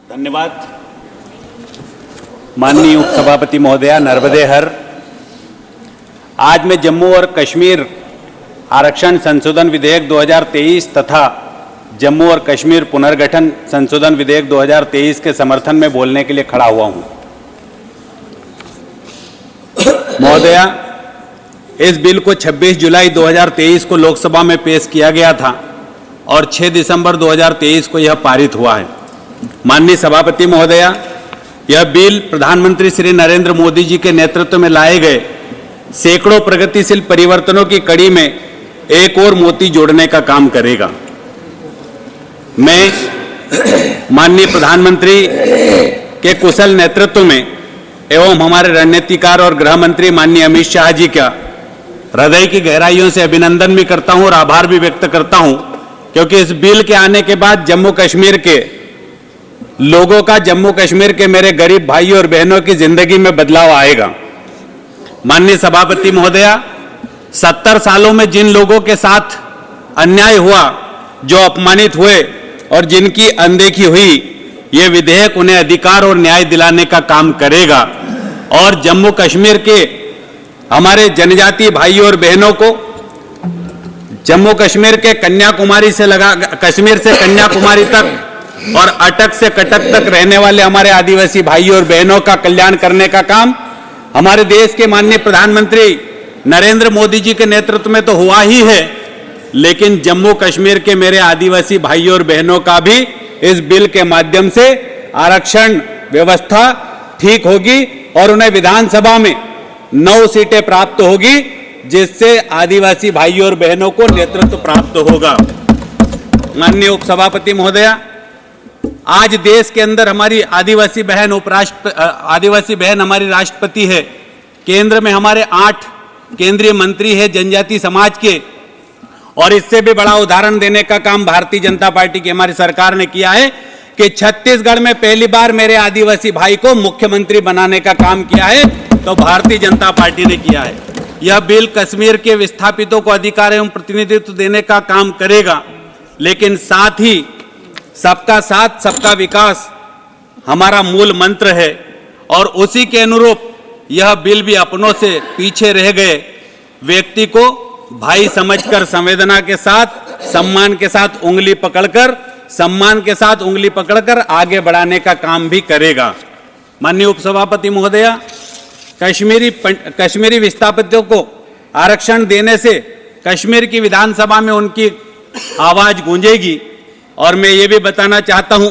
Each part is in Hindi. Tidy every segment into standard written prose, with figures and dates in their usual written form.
धन्यवाद। माननीय उपसभापति महोदया, नर्मदे हर। आज मैं जम्मू और कश्मीर आरक्षण संशोधन विधेयक 2023 तथा जम्मू और कश्मीर पुनर्गठन संशोधन विधेयक 2023 के समर्थन में बोलने के लिए खड़ा हुआ हूं। महोदया, इस बिल को 26 जुलाई 2023 को लोकसभा में पेश किया गया था और 6 दिसंबर 2023 को यह पारित हुआ है। माननीय सभापति महोदया, यह बिल प्रधानमंत्री श्री नरेंद्र मोदी जी के नेतृत्व में लाए गए सैकड़ों प्रगतिशील परिवर्तनों की कड़ी में एक और मोती जोड़ने का काम करेगा। मैं माननीय प्रधानमंत्री के कुशल नेतृत्व में एवं हमारे रणनीतिकार और गृह मंत्री माननीय अमित शाह जी का हृदय की गहराइयों से अभिनंदन भी करता हूं और आभार भी व्यक्त करता हूं, क्योंकि इस बिल के आने के बाद जम्मू कश्मीर के लोगों का, जम्मू कश्मीर के मेरे गरीब भाइयों और बहनों की जिंदगी में बदलाव आएगा। माननीय सभापति महोदया, 70 सालों में जिन लोगों के साथ अन्याय हुआ, जो अपमानित हुए और जिनकी अनदेखी हुई, ये विधेयक उन्हें अधिकार और न्याय दिलाने का काम करेगा और जम्मू कश्मीर के हमारे जनजातीय भाइयों और बहनों को जम्मू कश्मीर के कन्याकुमारी से कश्मीर से कन्याकुमारी तक और अटक से कटक तक रहने वाले हमारे आदिवासी भाइयों और बहनों का कल्याण करने का काम हमारे देश के माननीय प्रधानमंत्री नरेंद्र मोदी जी के नेतृत्व में तो हुआ ही है, लेकिन जम्मू कश्मीर के मेरे आदिवासी भाइयों और बहनों का भी इस बिल के माध्यम से आरक्षण व्यवस्था ठीक होगी और उन्हें विधानसभा में 9 सीटें प्राप्त होगी, जिससे आदिवासी भाइयों और बहनों को नेतृत्व प्राप्त होगा। माननीय उपसभापति महोदया, आज देश के अंदर हमारी आदिवासी बहन हमारी राष्ट्रपति है। केंद्र में हमारे 8 केंद्रीय मंत्री है जनजाति समाज के, और इससे भी बड़ा उदाहरण देने का काम भारतीय जनता पार्टी की हमारी सरकार ने किया है कि छत्तीसगढ़ में पहली बार मेरे आदिवासी भाई को मुख्यमंत्री बनाने का काम किया है, तो भारतीय जनता पार्टी ने किया है। यह बिल कश्मीर के विस्थापितों को अधिकार एवं प्रतिनिधित्व देने का काम करेगा, लेकिन साथ ही सबका साथ सबका विकास हमारा मूल मंत्र है और उसी के अनुरूप यह बिल भी अपनों से पीछे रह गए व्यक्ति को भाई समझकर संवेदना के साथ, सम्मान के साथ उंगली पकड़कर आगे बढ़ाने का काम भी करेगा। माननीय उपसभापति महोदया, कश्मीरी विस्थापितों को आरक्षण देने से कश्मीर की विधानसभा में उनकी आवाज गूंजेगी। और मैं ये भी बताना चाहता हूं,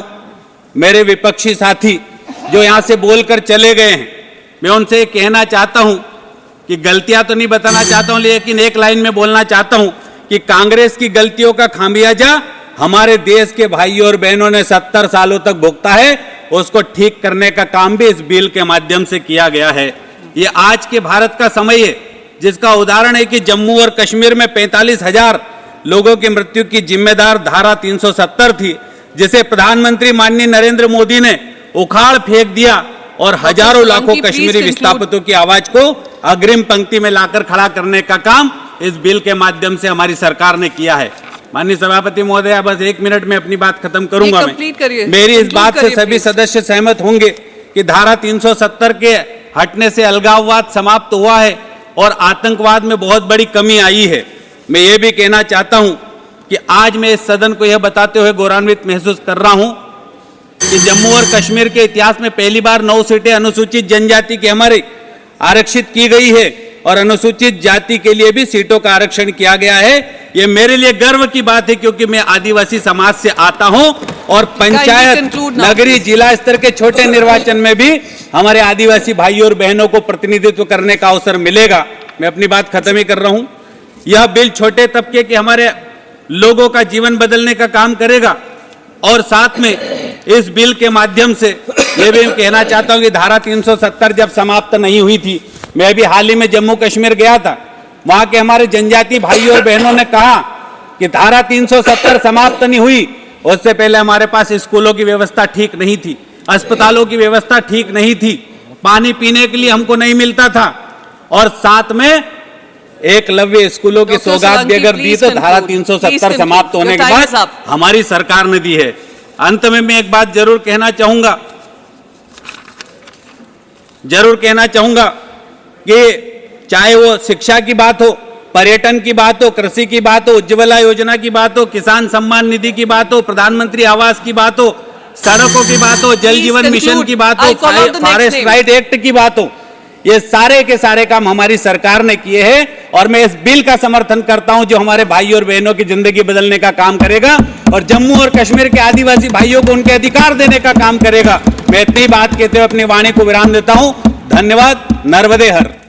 मेरे विपक्षी साथी जो यहां से बोलकर चले गए हैं, मैं उनसे कहना चाहता हूं कि गलतियां तो नहीं बताना चाहता हूं, लेकिन एक लाइन में बोलना चाहता हूं कि कांग्रेस की गलतियों का खामियाजा हमारे देश के भाइयों और बहनों ने 70 सालों तक भुगता है, उसको ठीक करने का काम भी इस बिल के माध्यम से किया गया है। ये आज के भारत का समय है, जिसका उदाहरण है कि जम्मू और कश्मीर में 45,000 लोगों की मृत्यु की जिम्मेदार धारा 370 थी, जिसे प्रधानमंत्री माननीय नरेंद्र मोदी ने उखाड़ फेंक दिया और हजारों लाखों कश्मीरी विस्थापितों की आवाज को अग्रिम पंक्ति में लाकर खड़ा करने का काम इस बिल के माध्यम से हमारी सरकार ने किया है। माननीय सभापति महोदया, बस 1 मिनट में अपनी बात खत्म करूंगा। मैं मेरी इस बात से सभी सदस्य सहमत होंगे कि धारा 370 के हटने से अलगाववाद समाप्त हुआ है और आतंकवाद में बहुत बड़ी कमी आई है। मैं ये भी कहना चाहता हूं कि आज मैं इस सदन को यह बताते हुए गौरवान्वित महसूस कर रहा हूं कि जम्मू और कश्मीर के इतिहास में पहली बार 9 सीटें अनुसूचित जनजाति की हमारी आरक्षित की गई है और अनुसूचित जाति के लिए भी सीटों का आरक्षण किया गया है। ये मेरे लिए गर्व की बात है, क्योंकि मैं आदिवासी समाज से आता हूं और पंचायत, नगरीय, जिला स्तर के छोटे निर्वाचन में भी हमारे आदिवासी भाइयों और बहनों को प्रतिनिधित्व करने का अवसर मिलेगा। मैं अपनी बात खत्म ही कर रहा हूं। यह बिल छोटे तबके के हमारे लोगों का जीवन बदलने का काम करेगा और साथ में इस बिल के माध्यम से यह भी कहना चाहता हूं कि धारा 370 जब समाप्त नहीं हुई थी, मैं भी हाल ही में जम्मू कश्मीर गया था, वहां के हमारे जनजातीय भाइयों और बहनों ने कहा कि धारा 370 समाप्त नहीं हुई, उससे पहले हमारे पास स्कूलों की व्यवस्था ठीक नहीं थी, अस्पतालों की व्यवस्था ठीक नहीं थी, पानी पीने के लिए हमको नहीं मिलता था और साथ में एकलव्य स्कूलों की सौगात भी अगर दी तो धारा 370 समाप्त होने के बाद हमारी सरकार ने दी है। अंत में मैं एक बात जरूर कहना चाहूंगा कि चाहे वो शिक्षा की बात हो, पर्यटन की बात हो, कृषि की बात हो, उज्ज्वला योजना की बात हो, किसान सम्मान निधि की बात हो, प्रधानमंत्री आवास की बात हो, सड़कों की बात हो, जल जीवन मिशन की बात हो, फॉरेस्ट राइट एक्ट की बात हो, ये सारे के सारे काम हमारी सरकार ने किए हैं और मैं इस बिल का समर्थन करता हूं जो हमारे भाइयों और बहनों की जिंदगी बदलने का काम करेगा और जम्मू और कश्मीर के आदिवासी भाइयों को उनके अधिकार देने का काम करेगा। मैं इतनी बात कहते हुए अपनी वाणी को विराम देता हूं। धन्यवाद। नर्मदे हर।